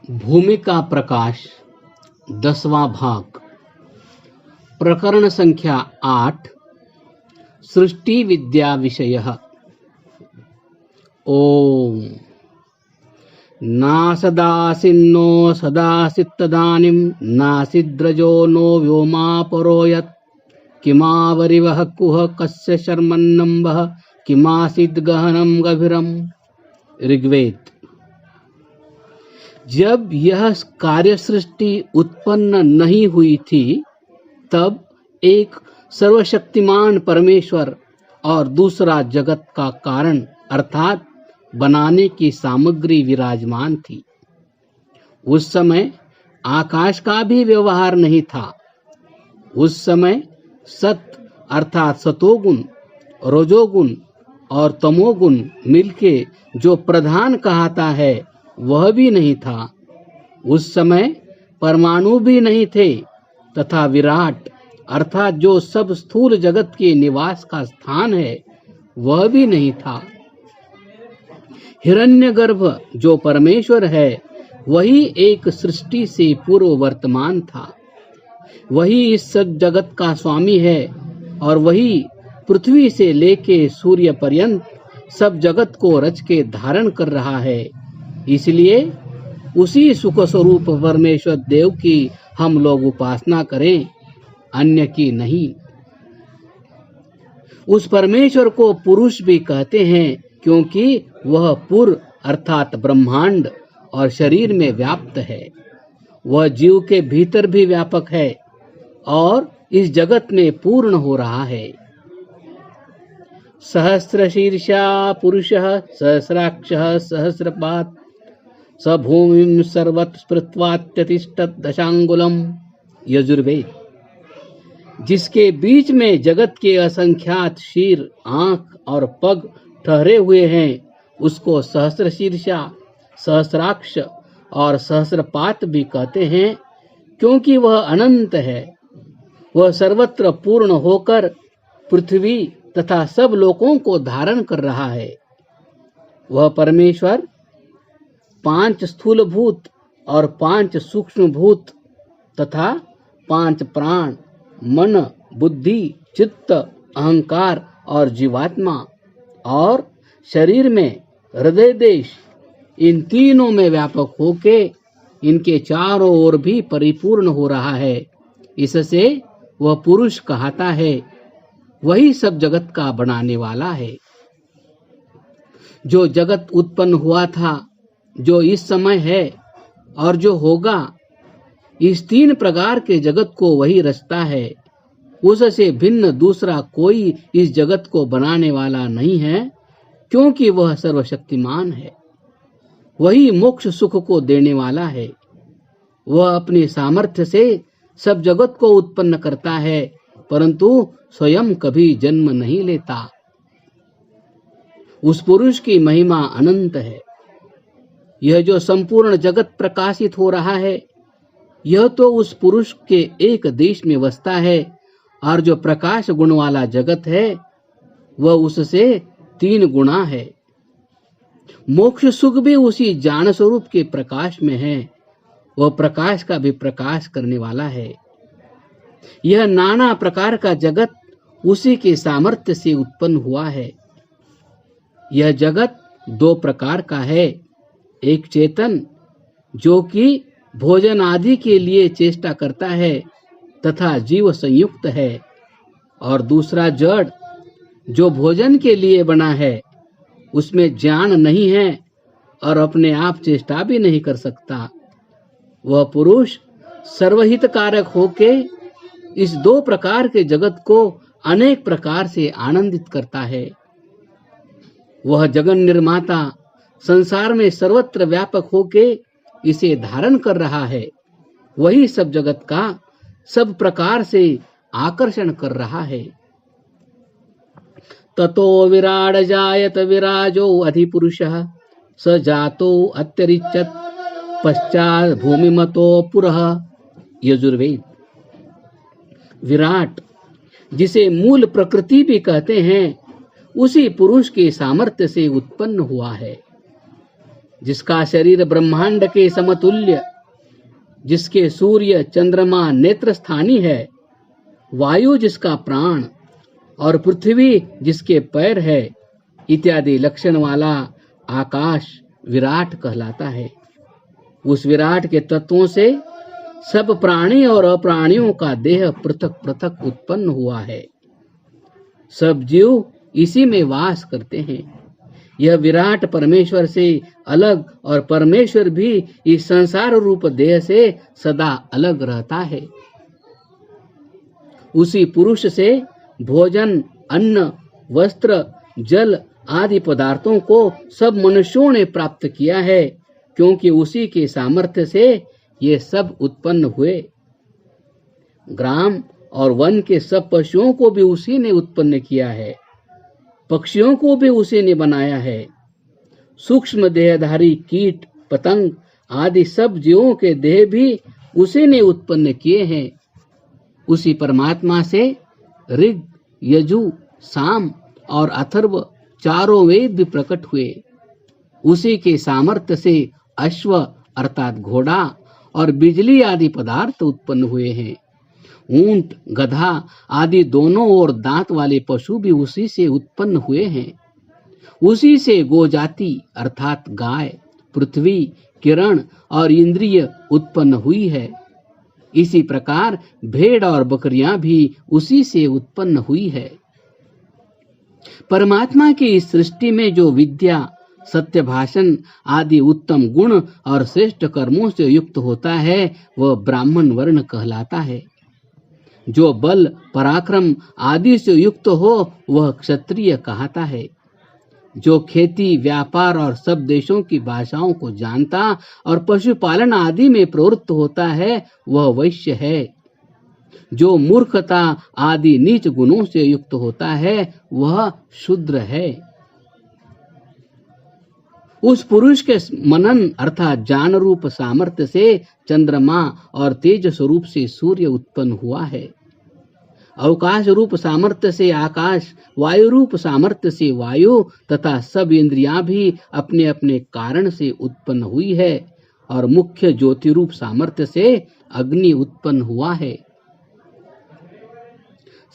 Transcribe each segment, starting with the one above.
भूमि का प्रकाश 10वां भाग। प्रकरण संख्या 8। सृष्टि विद्या विषयः। ओम नासदासिन्नो सदासित्तदानीं नासिद्रजो नो व्योमापरो यत् किमावरिवः कुह कस्य शर्मन्नम्बः किमासीद् गहनं गभीरम्। ऋग्वेद। जब यह कार्य सृष्टि उत्पन्न नहीं हुई थी तब एक सर्वशक्तिमान परमेश्वर और दूसरा जगत का कारण अर्थात बनाने की सामग्री विराजमान थी। उस समय आकाश का भी व्यवहार नहीं था। उस समय सत अर्थात सतोगुण, रजोगुण और तमोगुण मिलके जो प्रधान कहता है वह भी नहीं था। उस समय परमाणु भी नहीं थे तथा विराट अर्थात जो सब स्थूल जगत के निवास का स्थान है वह भी नहीं था। हिरण्यगर्भ जो परमेश्वर है वही एक सृष्टि से पूर्व वर्तमान था। वही इस सब जगत का स्वामी है और वही पृथ्वी से लेके सूर्य पर्यंत सब जगत को रच के धारण कर रहा है। इसलिए उसी सुख स्वरूप परमेश्वर देव की हम लोग उपासना करें, अन्य की नहीं। उस परमेश्वर को पुरुष भी कहते हैं क्योंकि वह पुर अर्थात ब्रह्मांड और शरीर में व्याप्त है। वह जीव के भीतर भी व्यापक है और इस जगत में पूर्ण हो रहा है। सहस्रशीर्षा पुरुषः सहस्राक्षः सहस्रपात् स भूमिं सर्वत्र स्पृत्वात्यतिष्ठत् दशांगुलम्। यजुर्वेद। जिसके बीच में जगत के असंख्यात शीर, आंख और पग ठहरे हुए हैं उसको सहस्रशीर्षा, सहस्राक्ष और सहस्रपात भी कहते हैं क्योंकि वह अनंत है। वह सर्वत्र पूर्ण होकर पृथ्वी तथा सब लोकों को धारण कर रहा है। वह परमेश्वर 5 स्थूल भूत और 5 सूक्ष्म भूत तथा 5 प्राण, मन, बुद्धि, चित्त, अहंकार और जीवात्मा और शरीर में हृदय देश, इन तीनों में व्यापक होके इनके चारों ओर भी परिपूर्ण हो रहा है। इससे वह पुरुष कहता है। वही सब जगत का बनाने वाला है। जो जगत उत्पन्न हुआ था, जो इस समय है और जो होगा, इस 3 प्रकार के जगत को वही रचता है। उससे भिन्न दूसरा कोई इस जगत को बनाने वाला नहीं है क्योंकि वह सर्वशक्तिमान है। वही मोक्ष सुख को देने वाला है। वह अपने सामर्थ्य से सब जगत को उत्पन्न करता है परंतु स्वयं कभी जन्म नहीं लेता। उस पुरुष की महिमा अनंत है। यह जो संपूर्ण जगत प्रकाशित हो रहा है यह तो उस पुरुष के एक देश में बसता है और जो प्रकाश गुण वाला जगत है वह उससे 3 गुणा है। मोक्ष सुख भी उसी ज्ञान स्वरूप के प्रकाश में है। वह प्रकाश का भी प्रकाश करने वाला है। यह नाना प्रकार का जगत उसी के सामर्थ्य से उत्पन्न हुआ है। यह जगत 2 प्रकार का है। एक चेतन जो कि भोजन आदि के लिए चेष्टा करता है तथा जीव संयुक्त है और दूसरा जड़ जो भोजन के लिए बना है, उसमें ज्ञान नहीं है और अपने आप चेष्टा भी नहीं कर सकता। वह पुरुष सर्वहित कारक होके इस 2 प्रकार के जगत को अनेक प्रकार से आनंदित करता है। वह जगन निर्माता संसार में सर्वत्र व्यापक होके इसे धारण कर रहा है। वही सब जगत का सब प्रकार से आकर्षण कर रहा है। ततो विराड जायत विराजो अधिपुरुषः स जातो अत्यरिच्यत पश्चात भूमिमतो पुरः। यजुर्वेद। विराट जिसे मूल प्रकृति भी कहते हैं उसी पुरुष के सामर्थ्य से उत्पन्न हुआ है। जिसका शरीर ब्रह्मांड के समतुल्य, जिसके सूर्य चंद्रमा नेत्र स्थानी है, वायु जिसका प्राण और पृथ्वी जिसके पैर है, इत्यादि लक्षण वाला आकाश विराट कहलाता है। उस विराट के तत्वों से सब प्राणी और अप्राणियों का देह पृथक पृथक उत्पन्न हुआ है। सब जीव इसी में वास करते हैं। यह विराट परमेश्वर से अलग और परमेश्वर भी इस संसार रूप देह से सदा अलग रहता है। उसी पुरुष से भोजन, अन्न, वस्त्र, जल आदि पदार्थों को सब मनुष्यों ने प्राप्त किया है, क्योंकि उसी के सामर्थ्य से ये सब उत्पन्न हुए। ग्राम और वन के सब पशुओं को भी उसी ने उत्पन्न किया है, पक्षियों को भी उसी ने बनाया है। सूक्ष्म देहधारी कीट, पतंग आदि सब जीवों के देह भी उसी ने उत्पन्न किए हैं। उसी परमात्मा से ऋग, यजु, साम और अथर्व चारों वेद भी प्रकट हुए। उसी के सामर्थ्य से अश्व अर्थात घोड़ा और बिजली आदि पदार्थ उत्पन्न हुए हैं। ऊंट, गधा आदि दोनों ओर दांत वाले पशु भी उसी से उत्पन्न हुए हैं। उसी से गोजाति अर्थात गाय, पृथ्वी, किरण और इंद्रिय उत्पन्न हुई है। इसी प्रकार भेड़ और बकरियां भी उसी से उत्पन्न हुई है। परमात्मा की इस सृष्टि में जो विद्या, सत्य भाषण आदि उत्तम गुण और श्रेष्ठ कर्मों से युक्त होता है, वह ब्राह्मण वर्ण कहलाता है। जो बल, पराक्रम आदि से युक्त हो, वह क्षत्रिय कहता है। जो खेती, व्यापार और सब देशों की भाषाओं को जानता और पशुपालन आदि में प्रवृत्त होता है, वह वैश्य है। जो मूर्खता आदि नीच गुणों से युक्त होता है, वह शूद्र है। उस पुरुष के मनन अर्थात ज्ञान रूप सामर्थ्य से चंद्रमा और तेज स्वरूप से सूर्य उत्पन्न हुआ है। अवकाश रूप सामर्थ्य से आकाश, वायु रूप सामर्थ्य से वायु तथा सब इंद्रियां भी अपने अपने कारण से उत्पन्न हुई है, और मुख्य ज्योति रूप सामर्थ्य से अग्नि उत्पन्न हुआ है।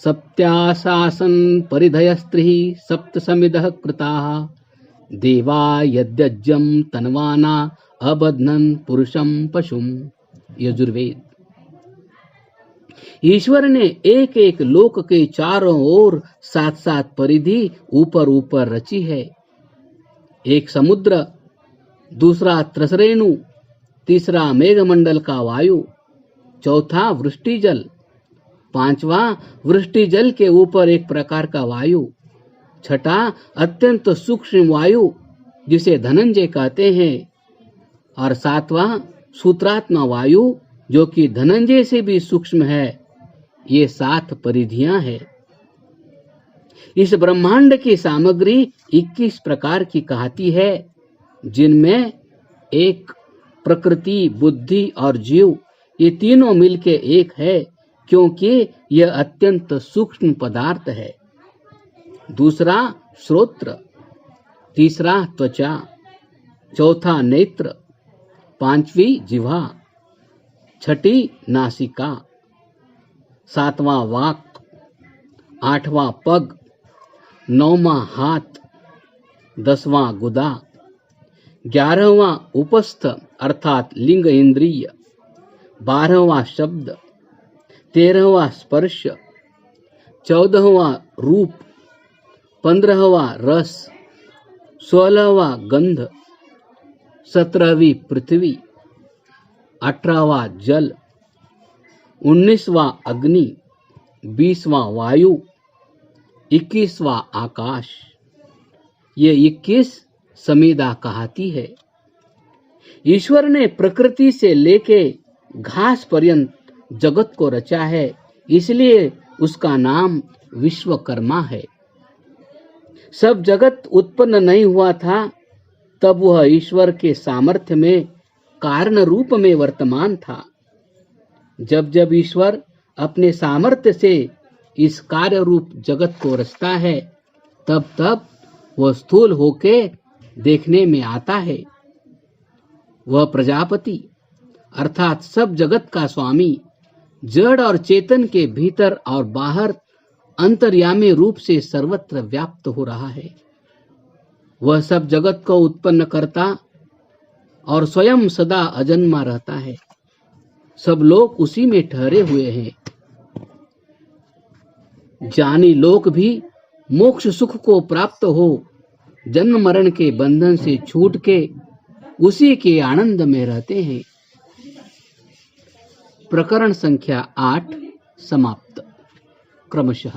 सप्त्याशासन परिधयस्त्रिः सप्त समिदः कृताः देवा यद्यज्यं तन्वाना अबध्नन् पुरुषं पशुम। यजुर्वेद। ईश्वर ने एक एक लोक के चारों ओर सात सात परिधि ऊपर ऊपर रची है। एक समुद्र, दूसरा त्रसरेणु, तीसरा मेघमंडल का वायु, चौथा वृष्टि जल, पांचवा वृष्टि जल के ऊपर एक प्रकार का वायु, छठा अत्यंत सूक्ष्म वायु जिसे धनंजय कहते हैं, और सातवां सूत्रात्मा वायु जो कि धनंजय से भी सूक्ष्म है। ये 7 परिधियां हैं। इस ब्रह्मांड की सामग्री 21 प्रकार की कहती है, जिनमें एक प्रकृति, बुद्धि और जीव ये तीनों मिलके एक है, क्योंकि यह अत्यंत सूक्ष्म पदार्थ है। दूसरा श्रोत्र, तीसरा त्वचा, चौथा नेत्र, पांचवी जिह्वा, छठी नासिका, सातवां वाक, आठवां पग, नौवां हाथ, 10वां गुदा, 11वां उपस्थ अर्थात लिंग इंद्रिय, 12वां शब्द, 13वां स्पर्श, 14वां रूप, 15वां रस, 16वां गंध, 17वीं पृथ्वी, 18वां जल, 19वां अग्नि, 20वां वायु, 21वां आकाश। ये 21 समिधा कहती है। ईश्वर ने प्रकृति से लेके घास पर्यंत जगत को रचा है, इसलिए उसका नाम विश्वकर्मा है। सब जगत उत्पन्न नहीं हुआ था, तब वह ईश्वर के सामर्थ्य में कारण रूप में वर्तमान था। जब जब ईश्वर अपने सामर्थ्य से इस कार्य रूप जगत को रचता है, तब तब वह स्थूल होके देखने में आता है। वह प्रजापति अर्थात सब जगत का स्वामी जड़ और चेतन के भीतर और बाहर अंतर्यामी रूप से सर्वत्र व्याप्त हो रहा है। वह सब जगत को उत्पन्न करता और स्वयं सदा अजन्मा रहता है। सब लोग उसी में ठहरे हुए हैं। ज्ञानी लोग भी मोक्ष सुख को प्राप्त हो जन्म मरण के बंधन से छूट के उसी के आनंद में रहते हैं। प्रकरण संख्या 8 समाप्त। क्रमशः